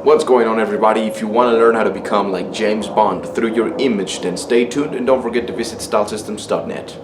What's going on, everybody? If you want to learn how to become like James Bond through your image, then stay tuned and don't forget to visit stylesystems.net.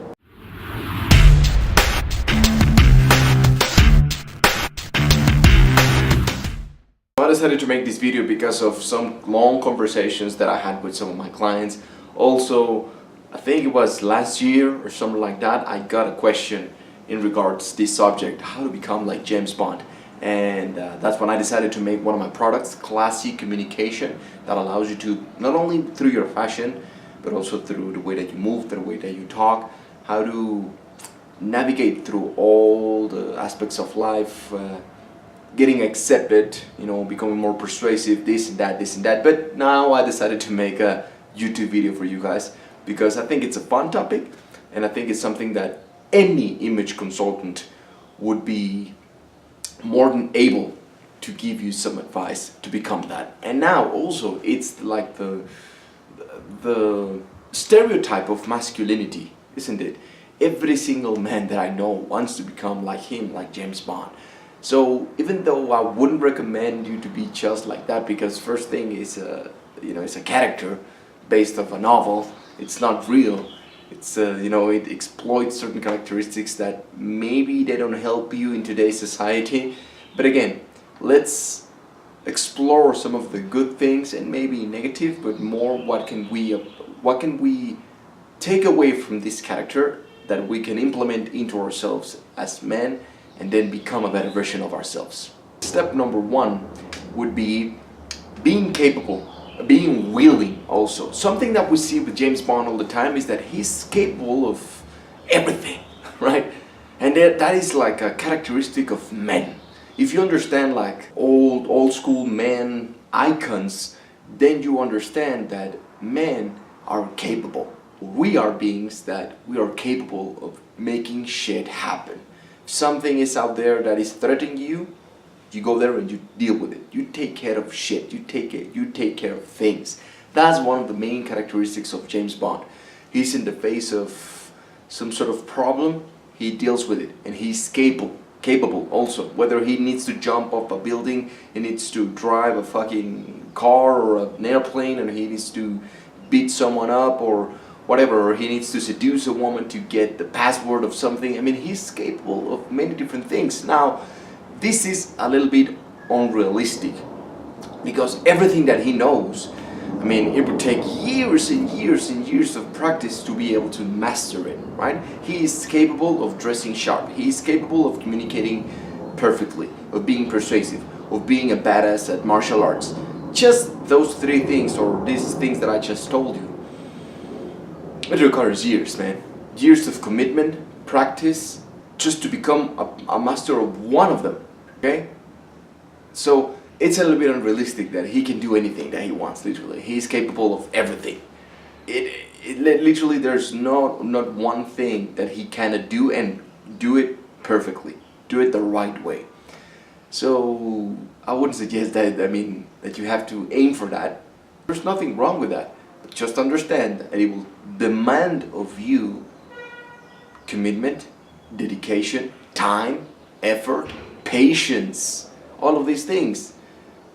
I decided to make this video because of some long conversations that I had with some of my clients. Also, I think it was last year or something like that, I got a question in regards to this subject, how to become like James Bond. And that's when I decided to make one of my products, Classy Communication, that allows you to, not only through your fashion, but also through the way that you move, the way that you talk, how to navigate through all the aspects of life, getting accepted, you know, becoming more persuasive, this and that. But now I decided to make a YouTube video for you guys because I think it's a fun topic, and I think it's something that any image consultant would be more than able to give you some advice to become that. And now also it's like the stereotype of masculinity, isn't it? Every single man that I know wants to become like him, like James Bond. So even though I wouldn't recommend you to be just like that, because first thing is it's a character based off a novel. It's not real. It's it exploits certain characteristics that maybe they don't help you in today's society. But again, let's explore some of the good things and maybe negative, but more what can we take away from this character that we can implement into ourselves as men and then become a better version of ourselves. Step number one would be being capable, being willing also. Something that we see with James Bond all the time is that he's capable of everything, right? And that is like a characteristic of men. If you understand like old school men icons, then you understand that men are capable. We are beings that we are capable of making shit happen. If something is out there that is threatening you, you go there and you deal with it. You take care of shit. You take care of things. That's one of the main characteristics of James Bond. He's in the face of some sort of problem, he deals with it, and he's capable also. Whether he needs to jump off a building, he needs to drive a fucking car or an airplane, and he needs to beat someone up or whatever, or he needs to seduce a woman to get the password of something. I mean, he's capable of many different things. Now, this is a little bit unrealistic because everything that he knows, I mean, it would take years and years and years of practice to be able to master it, right? He is capable of dressing sharp. He is capable of communicating perfectly, of being persuasive, of being a badass at martial arts. Just those three things, or these things that I just told you, it requires years, man. Years of commitment, practice, just to become a master of one of them. Okay, so it's a little bit unrealistic that he can do anything that he wants. Literally, he's capable of everything. Literally, there's not one thing that he cannot do, and do it perfectly, do it the right way. So I wouldn't suggest that. I mean, that you have to aim for that. There's nothing wrong with that. But just understand that it will demand of you commitment, dedication, time, effort, patience, all of these things.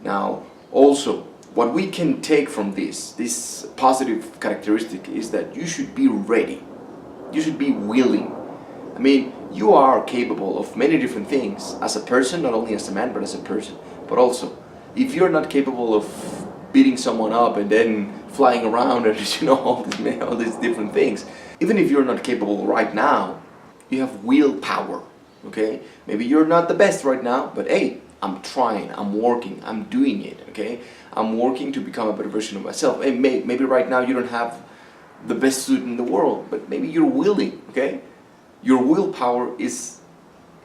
Now, also, what we can take from this positive characteristic is that you should be ready. You should be willing. I mean, you are capable of many different things as a person, not only as a man, but as a person. But also, if you're not capable of beating someone up and then flying around and all these different things, even if you're not capable right now, you have willpower. Okay, maybe you're not the best right now, but hey, I'm trying, I'm working, I'm doing it. Okay, I'm working to become a better version of myself. And maybe right now you don't have the best suit in the world, but maybe you're willing. Okay, your willpower is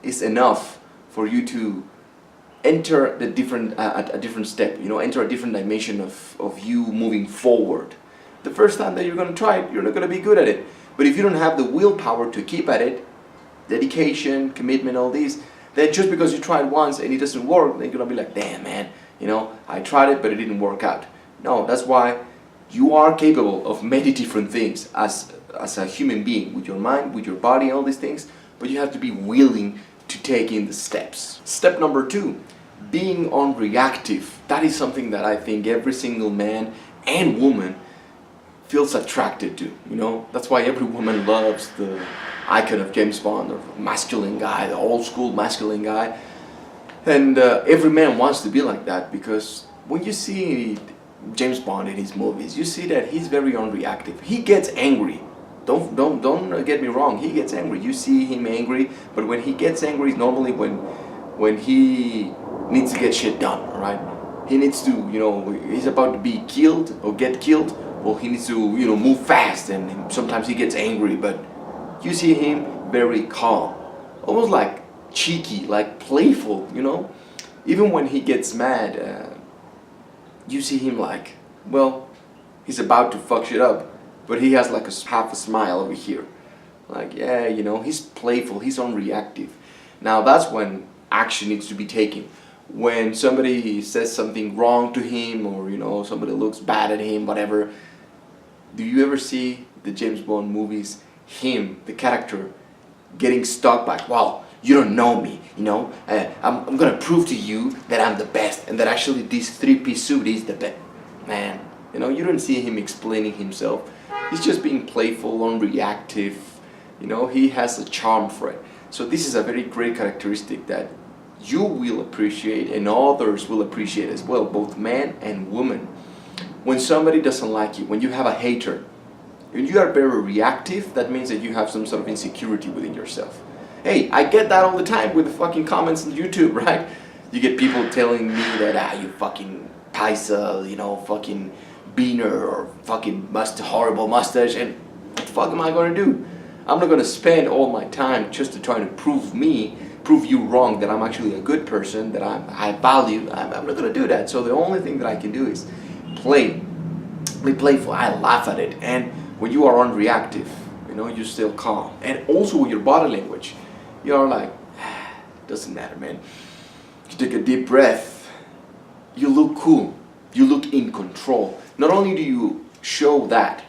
enough for you to enter a different step. Enter a different dimension of you moving forward. The first time that you're gonna try it, you're not gonna be good at it. But if you don't have the willpower to keep at it, dedication, commitment, all these, then just because you tried once and it doesn't work, then you're gonna be like, damn man, I tried it but it didn't work out. No, that's why you are capable of many different things as a human being, with your mind, with your body, all these things, but you have to be willing to take in the steps. Step number two, being unreactive, that is something that I think every single man and woman feels attracted to, you know. That's why every woman loves the icon of James Bond, the masculine guy, the old school masculine guy. And every man wants to be like that, because when you see James Bond in his movies, you see that he's very unreactive. He gets angry. Don't get me wrong. He gets angry. You see him angry, but when he gets angry, normally when he needs to get shit done. All right, he needs to, you know, he's about to be killed or get killed. Well, he needs to, you know, move fast, and sometimes he gets angry. But you see him very calm, almost like cheeky, like playful. You know, even when he gets mad, you see him like, well, he's about to fuck shit up. But he has like a half a smile over here. Like, yeah, you know, he's playful, he's unreactive. Now that's when action needs to be taken. When somebody says something wrong to him, or, you know, somebody looks bad at him, whatever. Do you ever see the James Bond movies, him, the character, getting stuck like, wow, you don't know me, you know? I'm gonna prove to you that I'm the best, and that actually this three-piece suit is the best. Man, you know, you don't see him explaining himself. He's just being playful, unreactive, you know, he has a charm for it. So this is a very great characteristic that you will appreciate and others will appreciate as well, both man and woman. When somebody doesn't like you, when you have a hater, when you are very reactive, that means that you have some sort of insecurity within yourself. Hey, I get that all the time with the fucking comments on YouTube, right? You get people telling me that, you fucking paisa, you know, fucking beaner, or fucking horrible mustache, and what the fuck am I gonna do? I'm not gonna spend all my time just to try to prove you wrong, that I'm actually a good person, that I value. I'm not gonna do that. So the only thing that I can do is be playful. I laugh at it. And when you are unreactive, you know, you're still calm. And also with your body language, you are like, doesn't matter, man. You take a deep breath, you look cool, you look in control. Not only do you show that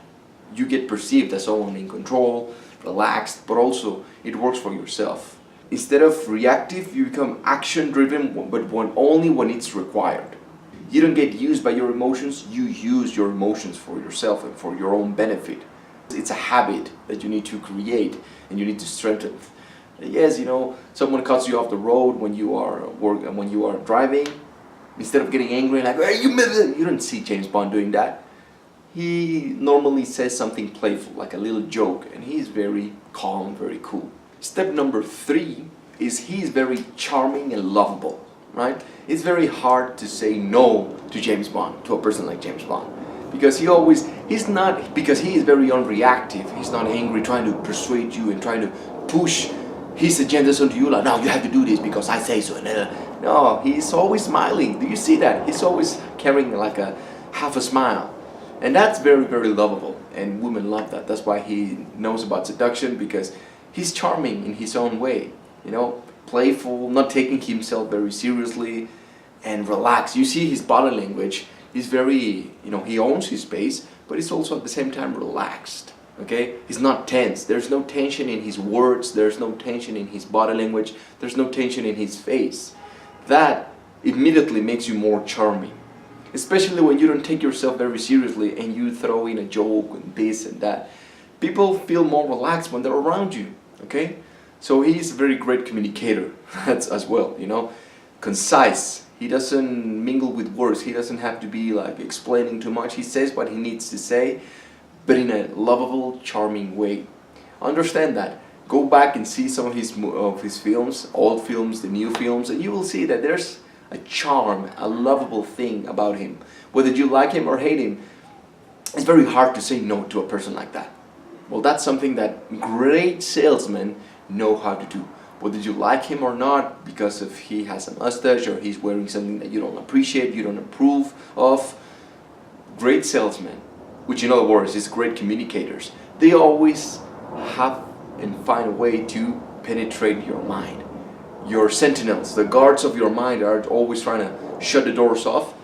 you get perceived as someone in control, relaxed, but also it works for yourself. Instead of reactive, you become action driven, but only when it's required. You don't get used by your emotions, you use your emotions for yourself and for your own benefit. It's a habit that you need to create and you need to strengthen. Yes, you know, someone cuts you off the road when you are driving. Instead of getting angry like, hey, you don't see James Bond doing that. He normally says something playful, like a little joke, and he's very calm, very cool. Step number 3 is he's very charming and lovable, right? It's very hard to say no to James Bond, to a person like James Bond. Because he is very unreactive. He's not angry, trying to persuade you and trying to push his agendas onto you, like, no, you have to do this because I say so. No, he's always smiling. Do you see that? He's always carrying like a half a smile. And that's very, very lovable. And women love that. That's why he knows about seduction, because he's charming in his own way. You know, playful, not taking himself very seriously, and relaxed. You see his body language. He's very, you know, he owns his space, but he's also at the same time relaxed. Okay? He's not tense. There's no tension in his words. There's no tension in his body language. There's no tension in his face. That immediately makes you more charming. Especially when you don't take yourself very seriously and you throw in a joke and this and that. People feel more relaxed when they're around you. Okay? So he's a very great communicator as well, you know. Concise. He doesn't mingle with words. He doesn't have to be like explaining too much. He says what he needs to say, but in a lovable, charming way. Understand that. Go back and see some of his films, old films, the new films, and you will see that there's a charm, a lovable thing about him. Whether you like him or hate him, it's very hard to say no to a person like that. Well, that's something that great salesmen know how to do. Whether you like him or not, because if he has a mustache or he's wearing something that you don't appreciate, you don't approve of, great salesmen, which in other words is great communicators, they always have and find a way to penetrate your mind. Your sentinels, the guards of your mind, are always trying to shut the doors off.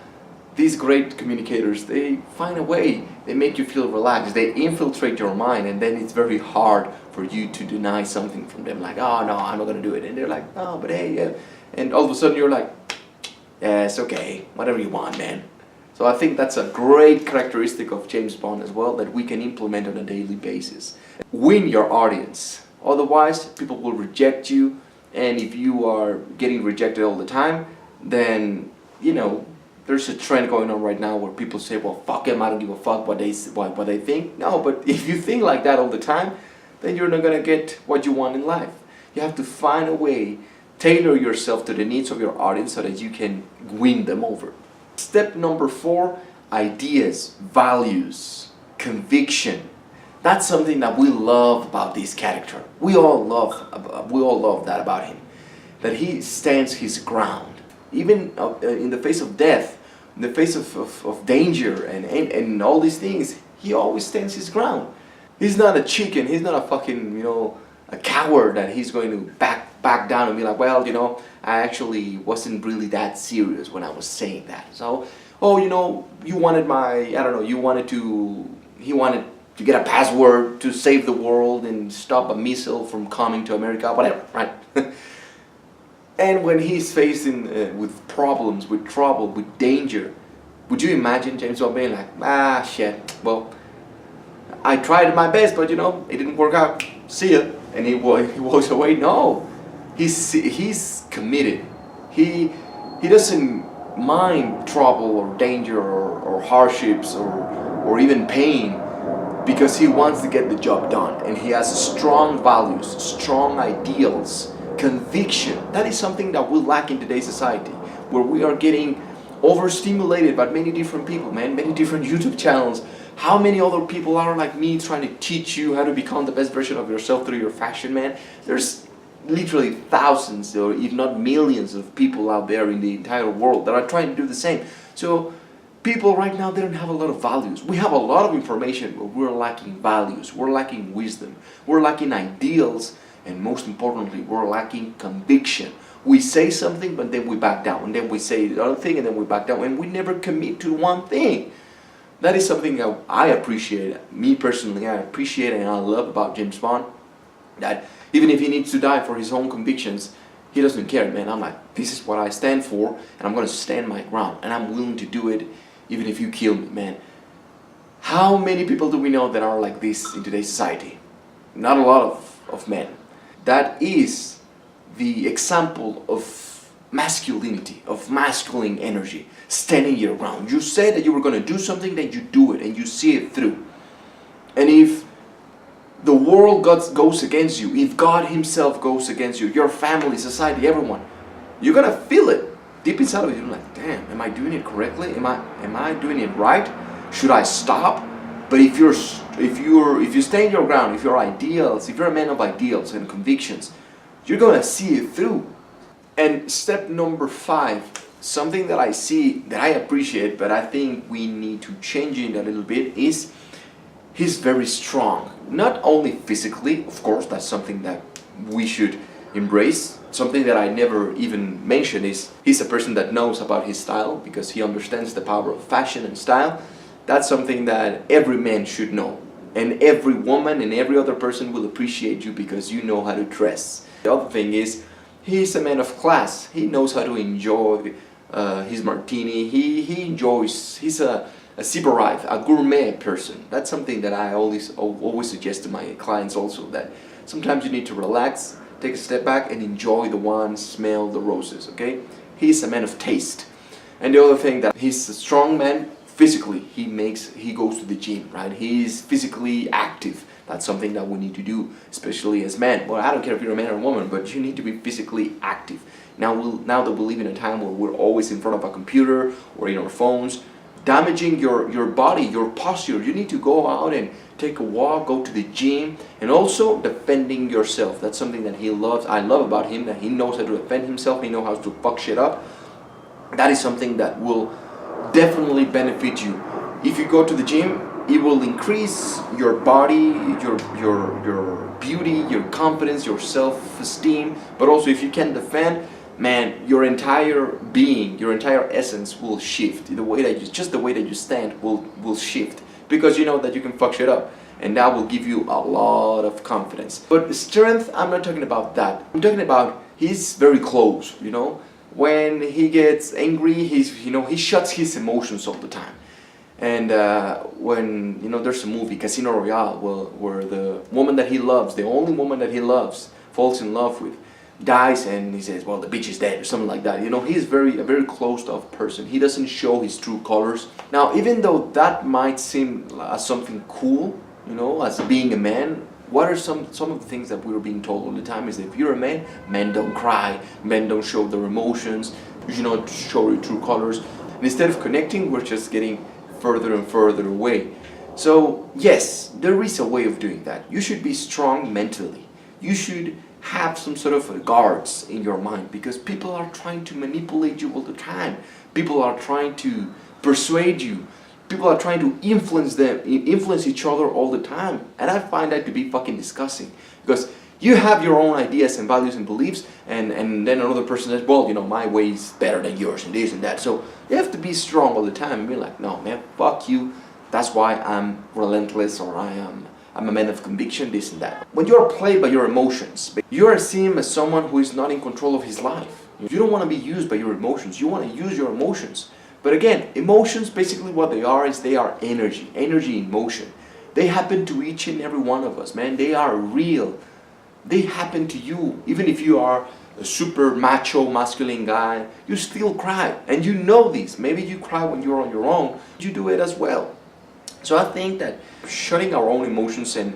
These great communicators, they find a way. They make you feel relaxed. They infiltrate your mind, and then it's very hard for you to deny something from them. Like, oh no, I'm not gonna do it. And they're like, oh, but hey, yeah. And all of a sudden you're like, Yes, okay, whatever you want, man. So I think that's a great characteristic of James Bond as well that we can implement on a daily basis. Win your audience. Otherwise, people will reject you, and if you are getting rejected all the time, then, you know, there's a trend going on right now where people say, well, fuck them, I don't give a fuck what they think. No, but if you think like that all the time, then you're not gonna get what you want in life. You have to find a way, tailor yourself to the needs of your audience so that you can win them over. Step number 4, ideas, values, conviction. That's something that we love about this character. We all love that about him. That he stands his ground. Even in the face of death, in the face of danger and all these things, he always stands his ground. He's not a chicken, he's not a fucking, you know, a coward that he's going to back down and be like, well, you know, I actually wasn't really that serious when I was saying that. So, oh, you know, he wanted to get a password to save the world and stop a missile from coming to America, whatever, right? And when he's facing with problems, with trouble, with danger, would you imagine James Bond being like, ah, shit, well, I tried my best, but, you know, it didn't work out. See ya. And he walks away. No, he's committed. He doesn't mind trouble or danger or hardships or even pain, because he wants to get the job done, and he has strong values, strong ideals, conviction. That is something that we lack in today's society, where we are getting overstimulated by many different people, man, many different YouTube channels. How many other people are like me trying to teach you how to become the best version of yourself through your fashion, man? There's literally thousands or if not millions of people out there in the entire world that are trying to do the same. So people right now, they don't have a lot of values. We have a lot of information, but we're lacking values, we're lacking wisdom, we're lacking ideals, and most importantly, we're lacking conviction. We say something, but then we back down, and then we say the other thing, and then we back down, and we never commit to one thing. That is something that I appreciate. Me personally, I appreciate and I love about James Bond. That even if he needs to die for his own convictions, he doesn't care, man. I'm like, this is what I stand for, and I'm going to stand my ground, and I'm willing to do it even if you kill me, man. How many people do we know that are like this in today's society? Not a lot of men. That is the example of masculinity, of masculine energy, standing your ground. You say that you were going to do something, then you do it, and you see it through. And if the world goes against you, if God himself goes against you, your family, society, everyone, you're going to feel it deep inside of you. You're like, damn, am I doing it correctly? Am I doing it right? Should I stop? But if you stand your ground, if you're a man of ideals and convictions, you're going to see it through. And step number 5, something that I see, that I appreciate, but I think we need to change it a little bit, is he's very strong. Not only physically, of course, that's something that we should embrace. Something that I never even mentioned is he's a person that knows about his style, because he understands the power of fashion and style. That's something that every man should know. And every woman and every other person will appreciate you because you know how to dress. The other thing is, he's a man of class. He knows how to enjoy his martini. He's a sybarites, a gourmet person. That's something that I always suggest to my clients also, that sometimes you need to relax, take a step back and enjoy the wine, smell the roses, okay? He's a man of taste. And the other thing, that he's a strong man physically. He goes to the gym, right? He's physically active. That's something that we need to do, especially as men. Well, I don't care if you're a man or a woman, but you need to be physically active. Now that we live in a time where we're always in front of a computer or in our phones, damaging your body, your posture, you need to go out and take a walk, go to the gym, and also defending yourself. That's something that he loves. I love about him, that he knows how to defend himself, he knows how to fuck shit up. That is something that will definitely benefit you. If you go to the gym, it will increase your body, your beauty, your confidence, your self-esteem. But also, if you can defend, man, your entire being, your entire essence will shift. The way that you stand will shift, because you know that you can fuck shit up, and that will give you a lot of confidence. But strength, I'm not talking about that. I'm talking about he's very close, you know. when he gets angry, he shuts his emotions all the time. And when there's a movie, Casino Royale, where the woman that he loves, the only woman that he loves, falls in love with, dies, and he says, well, the bitch is dead, or something like that. He's a very closed off person. He doesn't show his true colors. Now, even though that might seem as something cool, as being a man, what are some of the things that we were being told all the time is that if you're a man, men don't cry, men don't show their emotions, you should not show your true colors. And instead of connecting, we're just getting further and further away. So yes, there is a way of doing that. You should be strong mentally. You should have some sort of guards in your mind, because people are trying to manipulate you all the time. People are trying to persuade you. People are trying to influence each other all the time. And I find that to be fucking disgusting, because you have your own ideas and values and beliefs, and then another person says, well, my way is better than yours and this and that. So you have to be strong all the time and be like, no man, fuck you. That's why I'm relentless, or I'm a man of conviction, this and that. When you're played by your emotions, you are seen as someone who is not in control of his life. You don't want to be used by your emotions. You want to use your emotions. But again, emotions, basically what they are is they are energy in motion. They happen to each and every one of us, man. They are real. They happen to you. Even if you are a super macho, masculine guy, you still cry. And you know this. Maybe you cry when you're on your own. You do it as well. So I think that shutting our own emotions in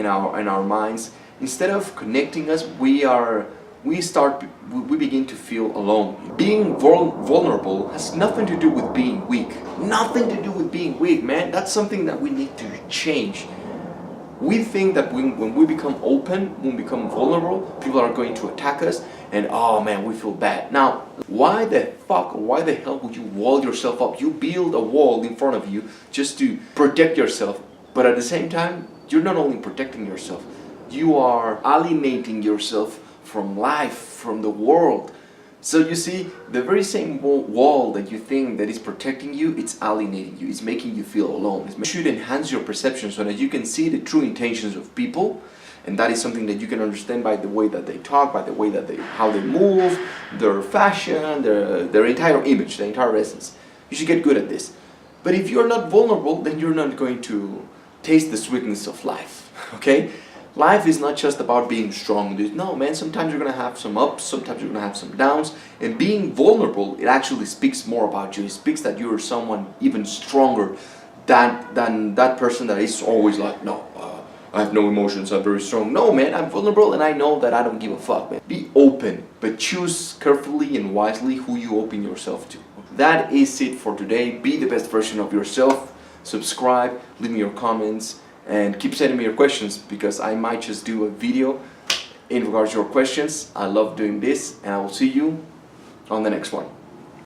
our minds, instead of connecting us, we begin to feel alone. Being vulnerable has nothing to do with being weak. Nothing to do with being weak, man. That's something that we need to change. We think that when we become open, when we become vulnerable, people are going to attack us, and oh man, we feel bad. Now, why the hell would you wall yourself up? You build a wall in front of you just to protect yourself, but at the same time, you're not only protecting yourself, you are alienating yourself from life, from the world. So you see, the very same wall that you think that is protecting you, it's alienating you, it's making you feel alone. It should enhance your perception so that you can see the true intentions of people, and that is something that you can understand by the way that they talk, by the way that how they move, their fashion, their entire image, their entire essence. You should get good at this. But if you're not vulnerable, then you're not going to taste the sweetness of life, okay? Life is not just about being strong. No, man, sometimes you're going to have some ups, sometimes you're going to have some downs. And being vulnerable, it actually speaks more about you. It speaks that you're someone even stronger than that person that is always like, no, I have no emotions, I'm very strong. No, man, I'm vulnerable and I know that I don't give a fuck, man. Be open, but choose carefully and wisely who you open yourself to. That is it for today. Be the best version of yourself. Subscribe, leave me your comments, and keep sending me your questions, because I might just do a video in regards to your questions. I love doing this, and I will see you on the next one.